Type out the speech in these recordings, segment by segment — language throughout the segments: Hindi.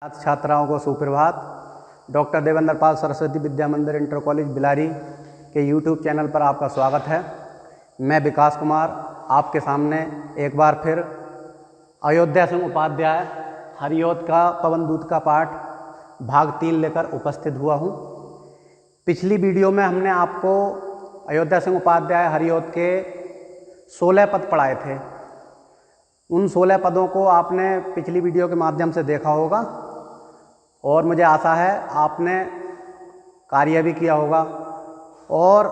छात्राओं को सुप्रभात। डॉक्टर देवेंद्र पाल सरस्वती विद्या मंदिर इंटर कॉलेज बिलारी के यूट्यूब चैनल पर आपका स्वागत है। मैं विकास कुमार आपके सामने एक बार फिर अयोध्या सिंह उपाध्याय हरिऔध का पवन दूत का पाठ भाग 3 लेकर उपस्थित हुआ हूँ। पिछली वीडियो में हमने आपको अयोध्या सिंह उपाध्याय हरिऔध के 16 पद पढ़ाए थे। उन 16 पदों को आपने पिछली वीडियो के माध्यम से देखा होगा और मुझे आशा है आपने कार्य भी किया होगा। और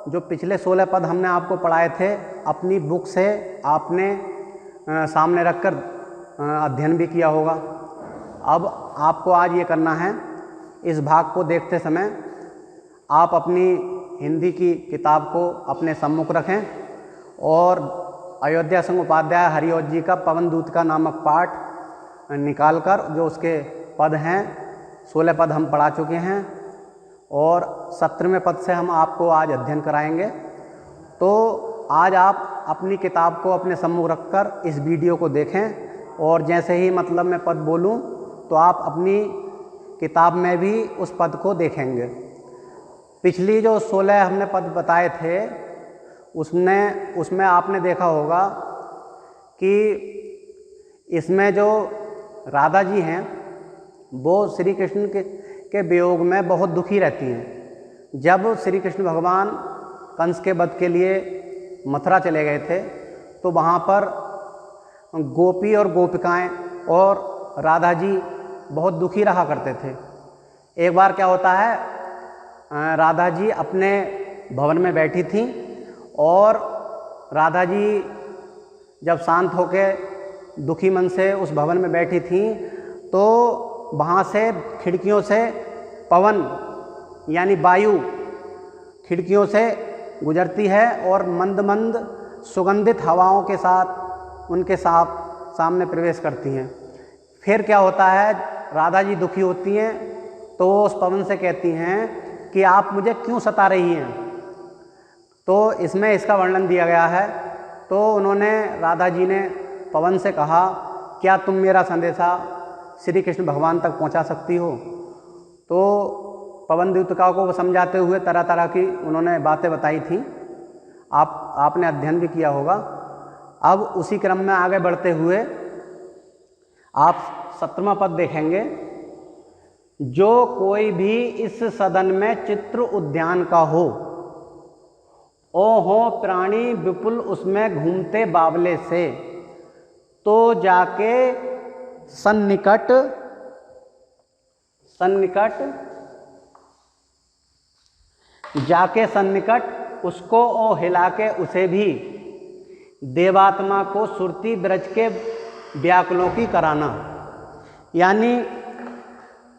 जो पिछले 16 पद हमने आपको पढ़ाए थे अपनी बुक से आपने सामने रखकर अध्ययन भी किया होगा। अब आपको आज ये करना है, इस भाग को देखते समय आप अपनी हिंदी की किताब को अपने सम्मुख रखें और अयोध्या सिंह उपाध्याय हरिऔध जी का पवन दूत का नामक पाठ निकालकर जो उसके पद हैं 16 पद हम पढ़ा चुके हैं और 17वें पद से हम आपको आज अध्ययन कराएंगे। तो आज आप अपनी किताब को अपने सम्मुख रखकर इस वीडियो को देखें और जैसे ही मतलब मैं पद बोलूं तो आप अपनी किताब में भी उस पद को देखेंगे। पिछली जो 16 हमने पद बताए थे उसमें आपने देखा होगा कि इसमें जो राधा जी हैं वो श्री कृष्ण के वियोग में बहुत दुखी रहती हैं। जब श्री कृष्ण भगवान कंस के वध के लिए मथुरा चले गए थे तो वहाँ पर गोपी और गोपिकाएं और राधा जी बहुत दुखी रहा करते थे। एक बार क्या होता है, राधा जी अपने भवन में बैठी थीं और राधा जी जब शांत होकर दुखी मन से उस भवन में बैठी थीं तो वहाँ से खिड़कियों से पवन यानी वायु खिड़कियों से गुजरती है और मंद मंद सुगंधित हवाओं के साथ उनके सामने प्रवेश करती हैं। फिर क्या होता है, राधा जी दुखी होती हैं तो वो उस पवन से कहती हैं कि आप मुझे क्यों सता रही हैं। तो इसमें इसका वर्णन दिया गया है। तो उन्होंने राधा जी ने पवन से कहा, क्या तुम मेरा संदेशा श्री कृष्ण भगवान तक पहुंचा सकती हो। तो पवन दूतिका को समझाते हुए तरह तरह की उन्होंने बातें बताई थी। आपने अध्ययन भी किया होगा। अब उसी क्रम में आगे बढ़ते हुए आप 17वां पद देखेंगे। जो कोई भी इस सदन में चित्र उद्यान का हो, ओ हो प्राणी विपुल उसमें घूमते बावले से, तो जाके सन्निकट जाके सन्निकट उसको ओ हिला के उसे भी, देवात्मा को सुरती ब्रज के व्याकुलों की कराना। यानी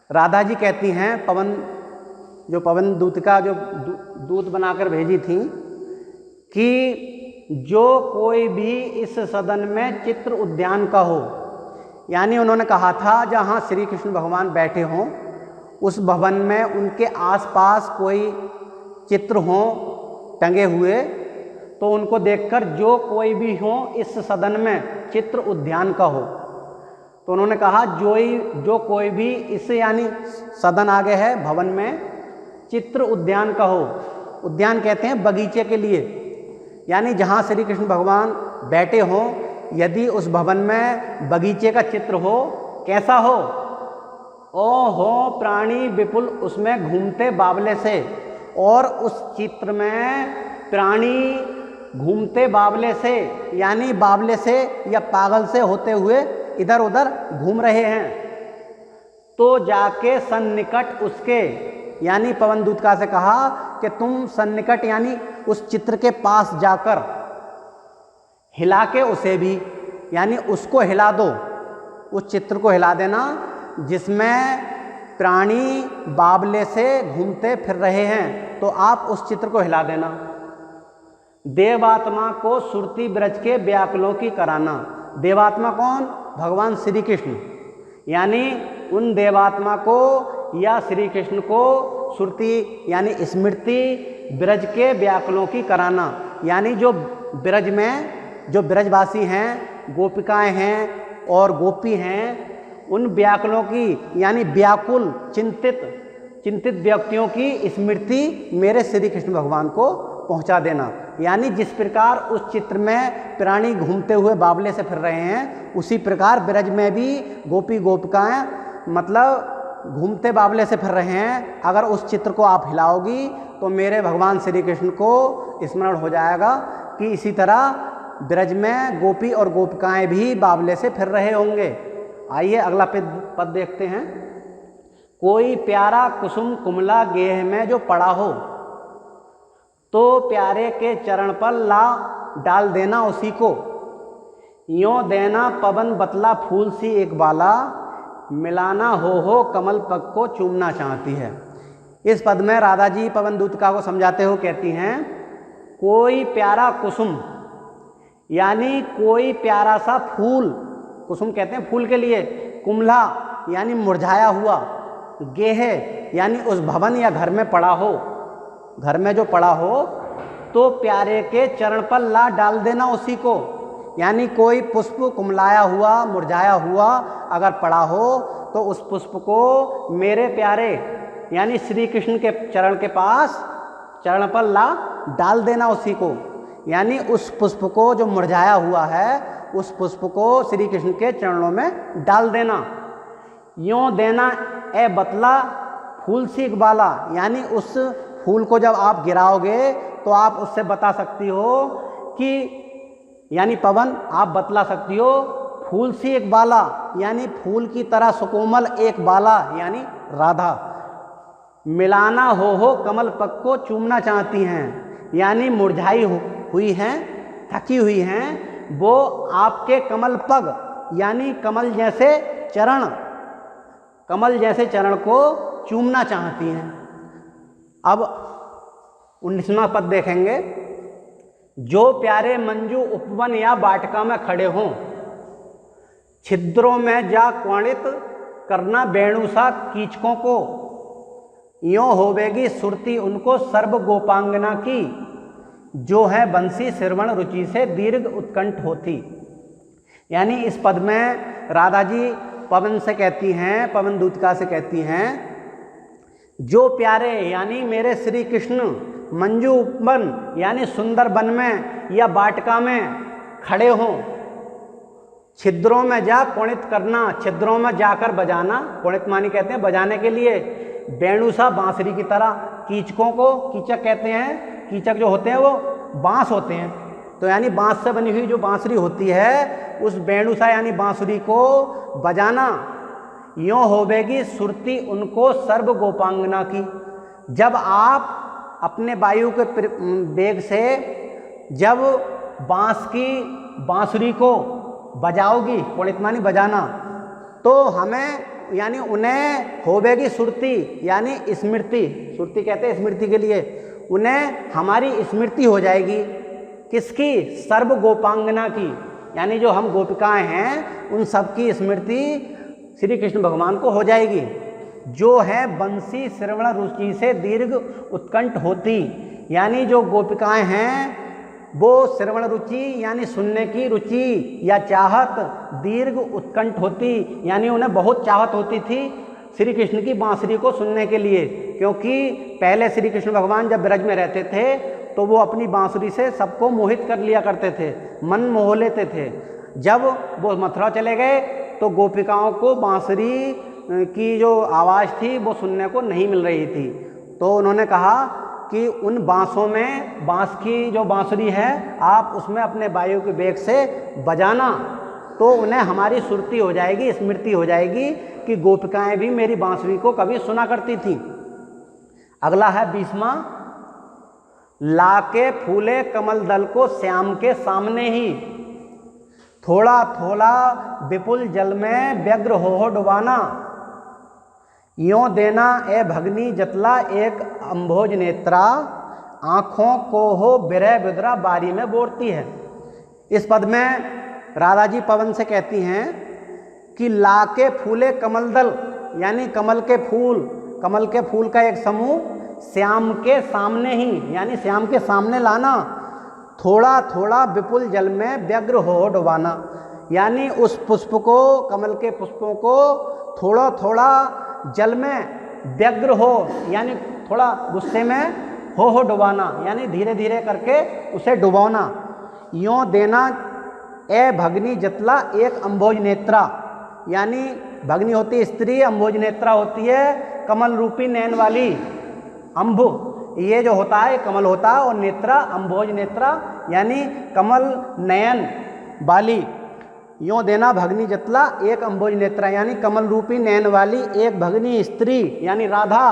राधा जी कहती हैं पवन दूत का जो दूत बनाकर भेजी थी कि जो कोई भी इस सदन में चित्र उद्यान का हो, यानी उन्होंने कहा था जहाँ श्री कृष्ण भगवान बैठे हों उस भवन में उनके आसपास कोई चित्र हों टंगे हुए, तो उनको देखकर जो कोई भी हो इस सदन में चित्र उद्यान का हो। तो उन्होंने कहा जो कोई भी इस यानी सदन आगे है भवन में चित्र उद्यान का हो। उद्यान कहते हैं बगीचे के लिए, यानी जहाँ श्री कृष्ण भगवान बैठे हों यदि उस भवन में बगीचे का चित्र हो, कैसा हो, ओ हो प्राणी विपुल उसमें घूमते बावले से, और उस चित्र में प्राणी घूमते बावले से यानी बावले से या पागल से होते हुए इधर उधर घूम रहे हैं। तो जाके सन्निकट उसके, यानी पवन दूतिका से कहा कि तुम सन्निकट यानी उस चित्र के पास जाकर हिला के उसे भी, यानी उसको हिला दो, उस चित्र को हिला देना जिसमें प्राणी बावले से घूमते फिर रहे हैं, तो आप उस चित्र को हिला देना। देवात्मा को सुरती ब्रज के व्याकुलों की कराना। देवात्मा कौन? भगवान श्री कृष्ण, यानी उन देवात्मा को या श्री कृष्ण को सुरती यानी स्मृति ब्रज के व्याकुलों की कराना, यानी जो ब्रज में जो ब्रजवासी हैं, गोपिकाएं हैं और गोपी हैं, उन व्याकुलों की यानी व्याकुल चिंतित व्यक्तियों की स्मृति मेरे श्री कृष्ण भगवान को पहुंचा देना। यानी जिस प्रकार उस चित्र में प्राणी घूमते हुए बावले से फिर रहे हैं, उसी प्रकार ब्रज में भी गोपी गोपिकाएं मतलब घूमते बावले से फिर रहे हैं। अगर उस चित्र को आप हिलाओगी तो मेरे भगवान श्री कृष्ण को स्मरण हो जाएगा कि इसी तरह ब्रज में गोपी और गोपिकाएं भी बावले से फिर रहे होंगे। आइए अगला पद देखते हैं। कोई प्यारा कुसुम कुमला गेह में जो पड़ा हो, तो प्यारे के चरण पर ला डाल देना उसी को। यों देना पवन बतला फूल सी एक बाला, मिलाना हो कमल पग को चूमना चाहती है। इस पद में राधा जी पवन दूतिका को समझाते हुए कहती हैं, कोई प्यारा कुसुम यानी कोई प्यारा सा फूल, कुसुम कहते हैं फूल के लिए, कुमला यानी मुरझाया हुआ, गेह यानी उस भवन या घर में पड़ा हो, घर में जो पड़ा हो, तो प्यारे के चरण पर ला डाल देना उसी को। यानी कोई पुष्प कुमलाया हुआ मुरझाया हुआ अगर पड़ा हो तो उस पुष्प को मेरे प्यारे यानी श्री कृष्ण के चरण के पास चरण पर ला डाल देना उसी को। यानी उस पुष्प को जो मुरझाया हुआ है उस पुष्प को श्री कृष्ण के चरणों में डाल देना। यों देना ए बतला फूल सी इकबाला, यानी उस फूल को जब आप गिराओगे तो आप उससे बता सकती हो कि यानी पवन आप बतला सकती हो फूल सी एक बाला, यानी फूल की तरह सुकोमल एक बाला यानी राधा। मिलाना हो कमल पग को चूमना चाहती हैं, यानी मुरझाई हुई हैं, थकी हुई हैं, वो आपके कमल पग यानी कमल जैसे चरण को चूमना चाहती हैं। अब 19वां पद देखेंगे। जो प्यारे मंजू उपवन या वाटिका में खड़े हों, छिद्रों में जा क्वणित करना वेणुसा कीचकों को, यों होवेगी सुरती उनको सर्व गोपांगना की, जो है बंसी श्रवण रुचि से दीर्घ उत्कंठ होती। यानी इस पद में राधा जी पवन से कहती हैं, पवन दूतिका से कहती हैं, जो प्यारे यानी मेरे श्री कृष्ण मंजू वन यानी सुंदर वन में या वाटिका में खड़े हों, छिद्रों में जा क्वणित करना, छिद्रों में जाकर बजाना, क्वणित मानी कहते हैं बजाने के लिए, वेणुसा बांसुरी की तरह, कीचकों को कीचक कहते हैं, कीचक जो होते हैं वो बांस होते हैं, तो यानी बांस से बनी हुई जो बांसुरी होती है उस वेणुसा यानी बांसुरी को बजाना। यों होवेगी सुरती उनको सर्व गोपांगना की, जब आप अपने वायु के वेग से जब बांसुरी को बजाओगी, क्वणित मानी बजाना, तो हमें यानी उन्हें होवेगी सुरती यानी स्मृति, सुरती कहते हैं स्मृति के लिए, उन्हें हमारी स्मृति हो जाएगी। किसकी? सर्व गोपांगना की, यानी जो हम गोपिकाएं हैं उन सब की स्मृति श्री कृष्ण भगवान को हो जाएगी। जो है बंसी श्रवण रुचि से दीर्घ उत्कंठ होती, यानी जो गोपिकाएं हैं वो श्रवण रुचि यानी सुनने की रुचि या चाहत दीर्घ उत्कंठ होती, यानी उन्हें बहुत चाहत होती थी श्री कृष्ण की बांसुरी को सुनने के लिए, क्योंकि पहले श्री कृष्ण भगवान जब ब्रज में रहते थे तो वो अपनी बांसुरी से सबको मोहित कर लिया करते थे, मन मोह लेते थे। जब वो मथुरा चले गए तो गोपिकाओं को बांसुरी की जो आवाज़ थी वो सुनने को नहीं मिल रही थी, तो उन्होंने कहा कि उन बांसों में, बांस की जो बांसुरी है आप उसमें अपने वायु के वेग से बजाना, तो उन्हें हमारी सुरती हो जाएगी, स्मृति हो जाएगी कि गोपिकाएं भी मेरी बांसुरी को कभी सुना करती थी। अगला है 20वां। लाके फूले कमल दल को श्याम के सामने ही, थोड़ा थोड़ा विपुल जल में व्यग्र हो डुबाना, यों देना ए भगनी जतला एक अम्भोज नेत्रा, आँखों को हो बिरह बिदरा बारी में बोरती है। इस पद में राधा जी पवन से कहती हैं कि लाके फूले कमल दल यानी कमल के फूल का एक समूह श्याम के सामने ही यानी श्याम के सामने लाना, थोड़ा थोड़ा विपुल जल में व्यग्र हो डुबाना, यानी उस पुष्प को, कमल के पुष्पों को थोड़ा थोड़ा जल में व्यग्र हो, यानी थोड़ा गुस्से में हो डुबाना, यानी धीरे धीरे करके उसे डुबाना। यों देना ए भगनी जतला एक अम्भोज नेत्रा, यानी भगनी होती है स्त्री, अम्भोज नेत्रा होती है कमल रूपी नैन वाली। अम्भ ये जो होता है कमल होता है, और नेत्रा अम्भोज नेत्रा यानी कमल नयन वाली। यों देना भगनी जतला एक अम्भोज नेत्रा, यानी कमल रूपी नैन वाली एक भगनी स्त्री यानी राधा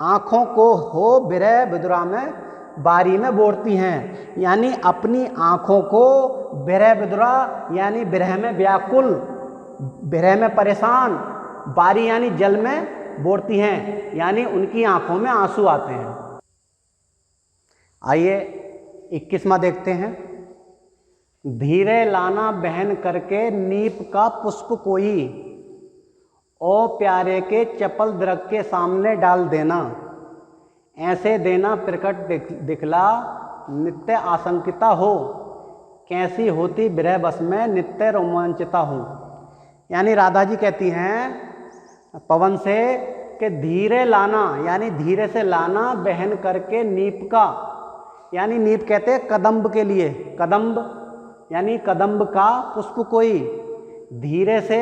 आँखों को हो विरह विदुरा में बारी में बोरती हैं, यानी अपनी आँखों को विरह विदुरा यानी विरह में व्याकुल, विरह में परेशान, बारी यानी जल में बोरती हैं, यानी उनकी आँखों में आंसू आते हैं। आइए 21वां देखते हैं। धीरे लाना बहन करके नीप का पुष्प कोई, ओ प्यारे के चपल दरख के सामने डाल देना, ऐसे देना प्रकट दिखला नित्य आशंकिता हो, कैसी होती विरह बस में नित्य रोमांचिता हो। यानी राधा जी कहती हैं पवन से कि धीरे लाना, यानी धीरे से लाना बहन करके नीप का, यानी नीप कहते हैं कदम्ब के लिए, कदम्ब यानी कदम्ब का पुष्प कोई, धीरे से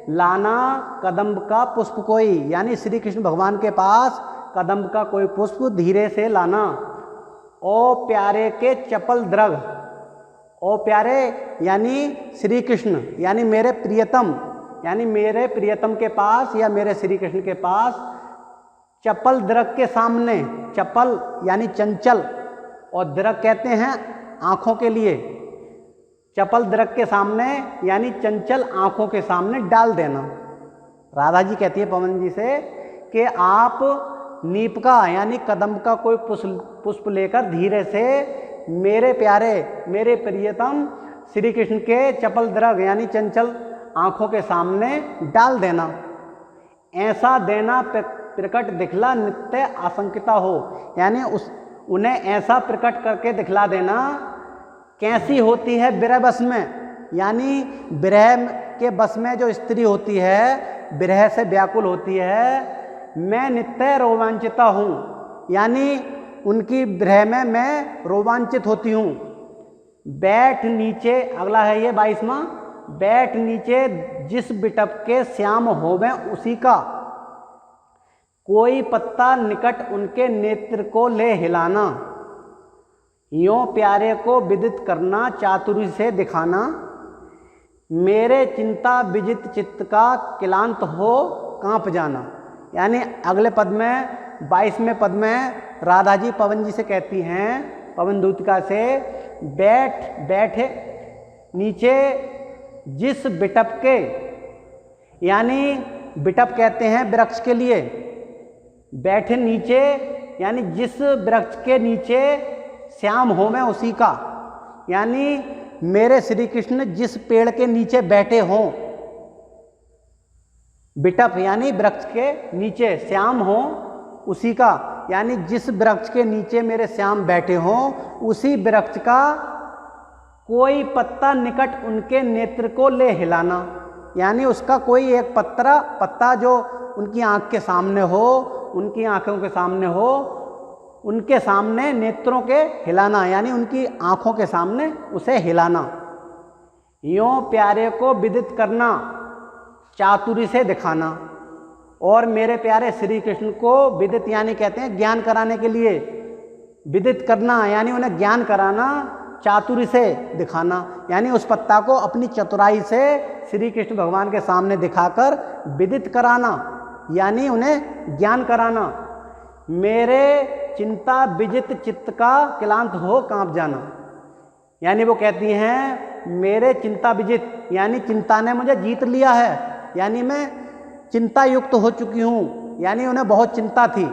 लाना कदम्ब का पुष्प कोई, यानी श्री कृष्ण भगवान के पास कदम्ब का कोई पुष्प धीरे से लाना। ओ प्यारे के चपल द्रग, ओ प्यारे यानी श्री कृष्ण, यानी मेरे प्रियतम, यानी मेरे प्रियतम के पास या मेरे श्री कृष्ण के पास चपल द्रग के सामने, चपल यानी चंचल, और द्रग कहते हैं आँखों के लिए, चपल द्रग के सामने यानी चंचल आँखों के सामने डाल देना। राधा जी कहती है पवन जी से कि आप नीप का यानी कदम का कोई पुष्प लेकर धीरे से मेरे प्यारे, मेरे प्रियतम श्री कृष्ण के चपल द्रग यानी चंचल आँखों के सामने डाल देना। ऐसा देना प्रकट दिखला नित्य आशंकिता हो, यानी उन्हें ऐसा प्रकट करके दिखला देना कैसी होती है विरह बस में, यानी विरह के बस में जो स्त्री होती है, विरह से व्याकुल होती है, मैं नित्य रोमांचिता हूँ, यानी उनकी विरह में मैं रोमांचित होती हूँ। बैठ नीचे, अगला है ये 22वां, बैठ नीचे जिस बिटप के श्याम होवें उसी का, कोई पत्ता निकट उनके नेत्र को ले हिलाना, यों प्यारे को विदित करना चातुरी से दिखाना, मेरे चिंता विजित चित्त का क्लांत हो कांप जाना। यानी अगले पद में 22वें पद में राधा जी पवन जी से कहती हैं, पवन दूतिका से, बैठे नीचे जिस बिटप के, यानी बिटप कहते हैं वृक्ष के लिए, बैठे नीचे यानी जिस वृक्ष के नीचे श्याम हो मैं उसी का, यानी मेरे श्री कृष्ण जिस पेड़ के नीचे बैठे हों, बिटप यानी वृक्ष के नीचे, श्याम हो उसी का, यानी जिस वृक्ष के नीचे मेरे श्याम बैठे हों उसी वृक्ष का कोई पत्ता निकट उनके नेत्र को ले हिलाना, यानी उसका कोई एक पत्ता जो उनकी आँख के सामने हो, उनकी आँखों के सामने हो, उनके सामने नेत्रों के हिलाना, यानी उनकी आँखों के सामने उसे हिलाना। यों प्यारे को विदित करना चातुरी से दिखाना, और मेरे प्यारे श्री कृष्ण को विदित यानी कहते हैं ज्ञान कराने के लिए, विदित करना यानी उन्हें ज्ञान कराना, चातुरी से दिखाना, यानी उस पत्ता को अपनी चतुराई से श्री कृष्ण भगवान के सामने दिखाकर विदित कराना, यानी उन्हें ज्ञान कराना। मेरे चिंता विजित चित्त का क्लांत हो कांप जाना, यानी वो कहती हैं मेरे चिंता विजित यानी चिंता ने मुझे जीत लिया है, यानी मैं चिंता युक्त हो चुकी हूँ, यानी उन्हें बहुत चिंता थी।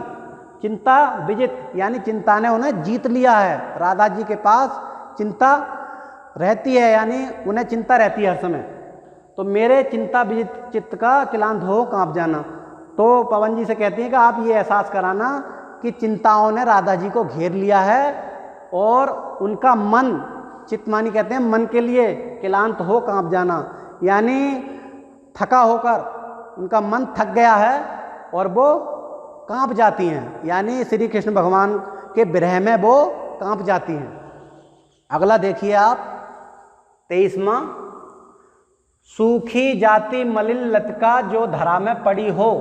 चिंता विजित यानी चिंता ने उन्हें जीत लिया है, राधा जी के पास चिंता रहती है, यानी उन्हें चिंता रहती है हर समय। तो मेरे चिंता विजित चित्त का क्लांत हो कांप जाना। तो पवन जी से कहती हैं कि आप ये एहसास कराना कि चिंताओं ने राधा जी को घेर लिया है और उनका मन चित्त मानी कहते हैं मन के लिए, क्लांत हो कांप जाना, यानी थका होकर उनका मन थक गया है और वो कांप जाती हैं, यानी श्री कृष्ण भगवान के विरह में वो कांप जाती हैं। अगला देखिए आप 23वां, सूखी जाती मलिन लतिका जो धरा में पड़ी हो,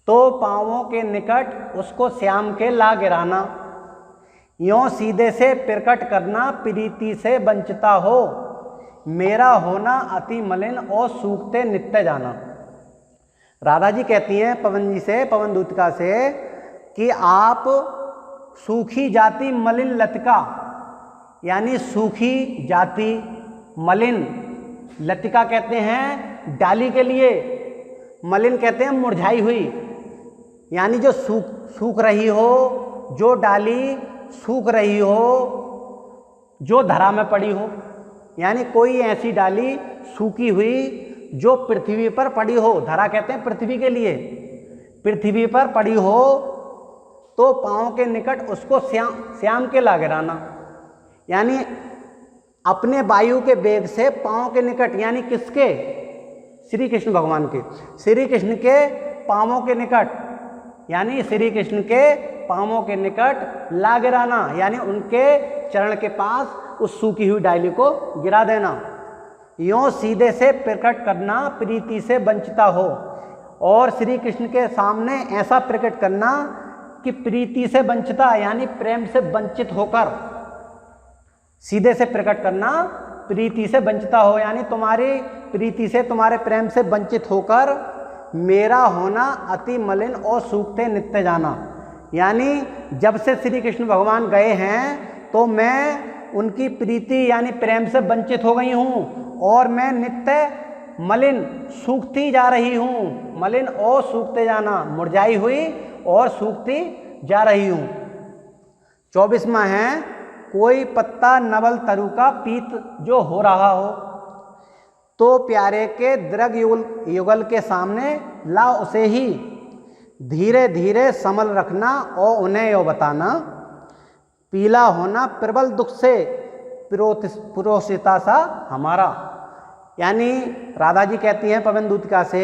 तो पाँवों के निकट उसको श्याम के ला गिराना, यों सीधे से प्रकट करना प्रीति से वंचिता हो, मेरा होना अति मलिन और सूखते नित्य जाना। राधा जी कहती हैं पवन जी से, पवन दूतिका से, कि आप सूखी जाती मलिन लतिका, यानी सूखी जाती मलिन, लतिका कहते हैं डाली के लिए, मलिन कहते हैं मुरझाई हुई, यानी जो सूख रही हो, जो डाली सूख रही हो, जो धरा में पड़ी हो, यानी कोई ऐसी डाली सूखी हुई जो पृथ्वी पर पड़ी हो, धरा कहते हैं पृथ्वी के लिए, पृथ्वी पर पड़ी हो, तो पाँव के निकट उसको श्याम के ला गिराना, यानी अपने वायु के वेग से पाँव के निकट, यानी किसके? श्री कृष्ण भगवान के, श्री कृष्ण के पाँवों के निकट, यानी श्री कृष्ण के पाँवों के निकट ला गिराना, यानी उनके चरण के पास उस सूखी हुई डाली को गिरा देना, यों सीधे से प्रकट करना प्रीति से वंचिता हो, और श्री कृष्ण के सामने ऐसा प्रकट करना कि प्रीति से वंचिता, यानी प्रेम से वंचित होकर, सीधे से प्रकट करना प्रीति से वंचिता हो, यानी तुम्हारी प्रीति से, तुम्हारे प्रेम से वंचित होकर मेरा होना अति मलिन और सूखते नित्य जाना, यानी जब से श्री कृष्ण भगवान गए हैं तो मैं उनकी प्रीति यानी प्रेम से वंचित हो गई हूँ, और मैं नित्य मलिन सूखती जा रही हूँ, मलिन और सूखते जाना, मुरझाई हुई और सूखती जा रही हूँ। 24वां है, कोई पत्ता नवल तरु का पीत जो हो रहा हो, तो प्यारे के दृग युगल के सामने ला उसे ही धीरे धीरे समल रखना और उन्हें यो बताना, पीला होना प्रबल दुख से पुरोसिता सा हमारा, यानी राधा जी कहती हैं पवन दूतिका से,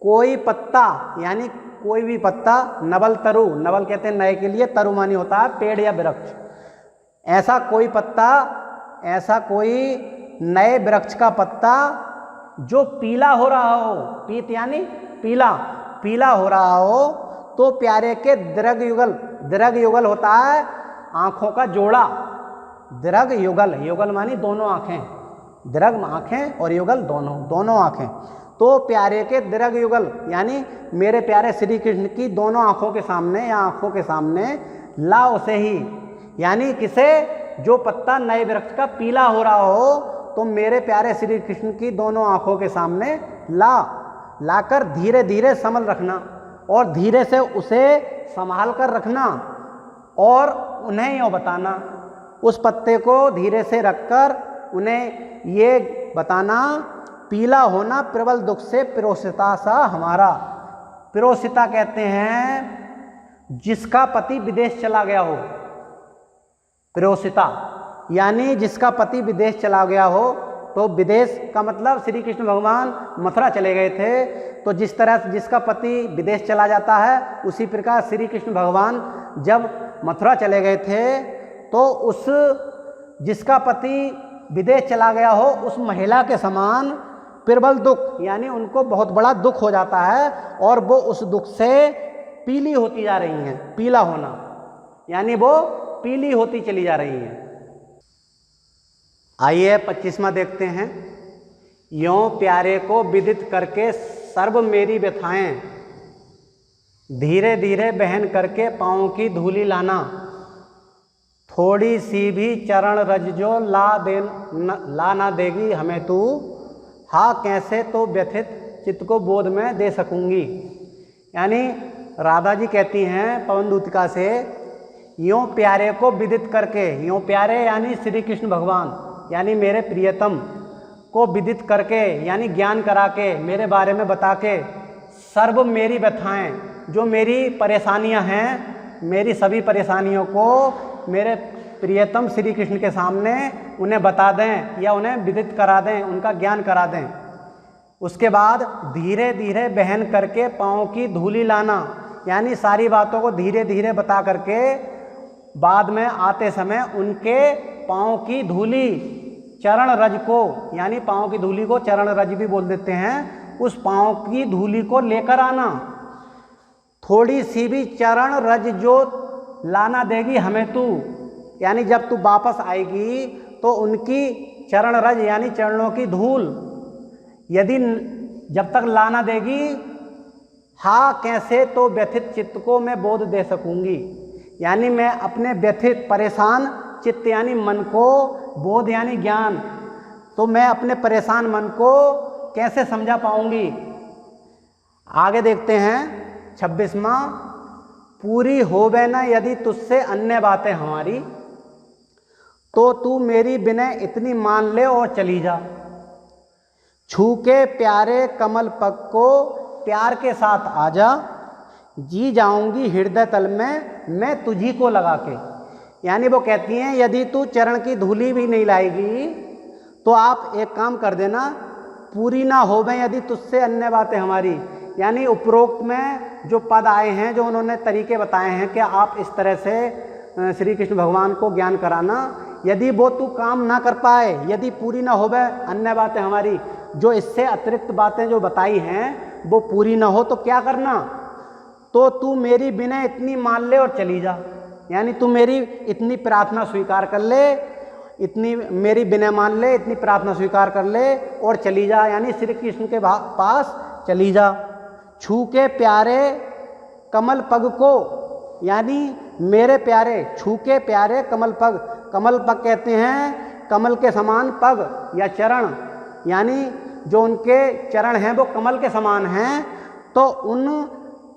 कोई पत्ता यानी कोई भी पत्ता, नवल तरु, नवल कहते हैं नए के लिए, तरु मानी होता है पेड़ या वृक्ष, ऐसा कोई पत्ता, ऐसा कोई नए वृक्ष का पत्ता जो पीला हो रहा हो, पीत यानी पीला, पीला हो रहा हो, तो प्यारे के दृग युगल, दृग युगल होता है आँखों का जोड़ा, दृग युगल, युगल मानी दोनों आँखें, दृग आँखें और युगल दोनों आँखें, तो प्यारे के दृग युगल यानी मेरे प्यारे श्री कृष्ण की दोनों आँखों के सामने या आँखों के सामने ला उसे ही, यानी किसे? जो पत्ता नए वृक्ष का पीला हो रहा हो, तो मेरे प्यारे श्री कृष्ण की दोनों आँखों के सामने लाकर धीरे धीरे संभल रखना, और धीरे से उसे संभाल कर रखना, और उन्हें यूँ बताना, उस पत्ते को धीरे से रखकर उन्हें ये बताना, पीला होना प्रबल दुख से पिरोसिता सा हमारा। पिरोसिता कहते हैं जिसका पति विदेश चला गया हो, पिरोसिता यानी जिसका पति विदेश चला गया हो, तो विदेश का मतलब श्री कृष्ण भगवान मथुरा चले गए थे, तो जिस तरह जिसका पति विदेश चला जाता है, उसी प्रकार श्री कृष्ण भगवान जब मथुरा चले गए थे, तो उस जिसका पति विदेश चला गया हो, उस महिला के समान प्रबल दुख, यानी उनको बहुत बड़ा दुख हो जाता है, और वो उस दुख से पीली होती जा रही हैं, पीला होना यानी वो पीली होती चली जा रही हैं। आइए 25वां देखते हैं, यों प्यारे को विदित करके सर्व मेरी व्यथाएं, धीरे धीरे बहन करके पाँव की धूली लाना, थोड़ी सी भी चरण रज जो ला ना देगी हमें तू, हाँ कैसे तो व्यथित चित्त को बोध में दे सकूंगी। यानी राधा जी कहती हैं पवन दूतिका से, यों प्यारे को विदित करके, यों प्यारे यानी श्री कृष्ण भगवान यानी मेरे प्रियतम को विदित करके यानी ज्ञान करा के, मेरे बारे में बता के, सर्व मेरी व्यथाएं, जो मेरी परेशानियां हैं, मेरी सभी परेशानियों को मेरे प्रियतम श्री कृष्ण के सामने उन्हें बता दें या उन्हें विदित करा दें, उनका ज्ञान करा दें। उसके बाद धीरे धीरे बहन करके पाँव की धूली लाना, यानी सारी बातों को धीरे धीरे बता करके बाद में आते समय उनके पाँव की धूली, चरण रज को, यानी पाँव की धूली को चरण रज भी बोल देते हैं, उस पाँव की धूली को लेकर आना। थोड़ी सी भी चरण रज जो लाना देगी हमें तू, यानी जब तू वापस आएगी तो उनकी चरण रज यानी चरणों की धूल यदि जब तक लाना देगी, हाँ कैसे तो व्यथित चित्त को मैं बोध दे सकूंगी, यानी मैं अपने व्यथित परेशान चित्त यानी मन को, बोध यानी ज्ञान, तो मैं अपने परेशान मन को कैसे समझा पाऊंगी। आगे देखते हैं 26वां, पूरी होवे न यदि तुझसे अन्य बातें हमारी, तो तू मेरी विनय इतनी मान ले और चली जा। छू के प्यारे कमल पग को प्यार के साथ आजा, जी जाऊंगी हृदय तल में मैं तुझी को लगा के। यानी वो कहती हैं यदि तू चरण की धूली भी नहीं लाएगी तो आप एक काम कर देना, पूरी ना होवे यदि तुझसे अन्य बातें हमारी, यानी उपरोक्त में जो पद आए हैं, जो उन्होंने तरीके बताए हैं कि आप इस तरह से श्री कृष्ण भगवान को ज्ञान कराना, यदि वो तू काम ना कर पाए, यदि पूरी ना होवे अन्य बातें हमारी, जो इससे अतिरिक्त बातें जो बताई हैं वो पूरी ना हो तो क्या करना, तो तू मेरी विनय इतनी मान ले और चली जा, यानी तू मेरी इतनी प्रार्थना स्वीकार कर ले, इतनी मेरी विनय मान ले, इतनी प्रार्थना स्वीकार कर ले और चली जा, यानी श्री कृष्ण के पास चली जा। छू के प्यारे कमल पग को, यानी मेरे प्यारे, छू के प्यारे कमल पग, कमल पग कहते हैं कमल के समान पग या चरण, यानी जो उनके चरण हैं वो कमल के समान हैं, तो उन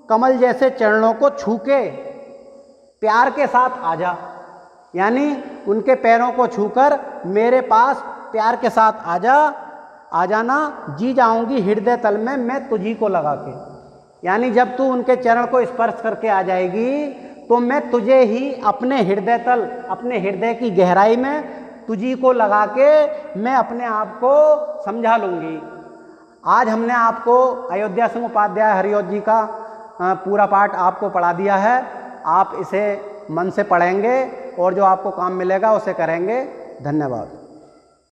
कमल जैसे चरणों को छू के प्यार के साथ आजा, यानी उनके पैरों को छूकर मेरे पास प्यार के साथ आ जाना, जी जाऊंगी हृदय तल में मैं तुझी को लगा के, यानी जब तू उनके चरण को स्पर्श करके आ जाएगी तो मैं तुझे ही अपने हृदय तल, अपने हृदय की गहराई में तुझी को लगा के मैं अपने आप को समझा लूँगी। आज हमने आपको अयोध्या सिंह उपाध्याय हरिऔध जी का पूरा पाठ आपको पढ़ा दिया है। आप इसे मन से पढ़ेंगे और जो आपको काम मिलेगा उसे करेंगे। धन्यवाद।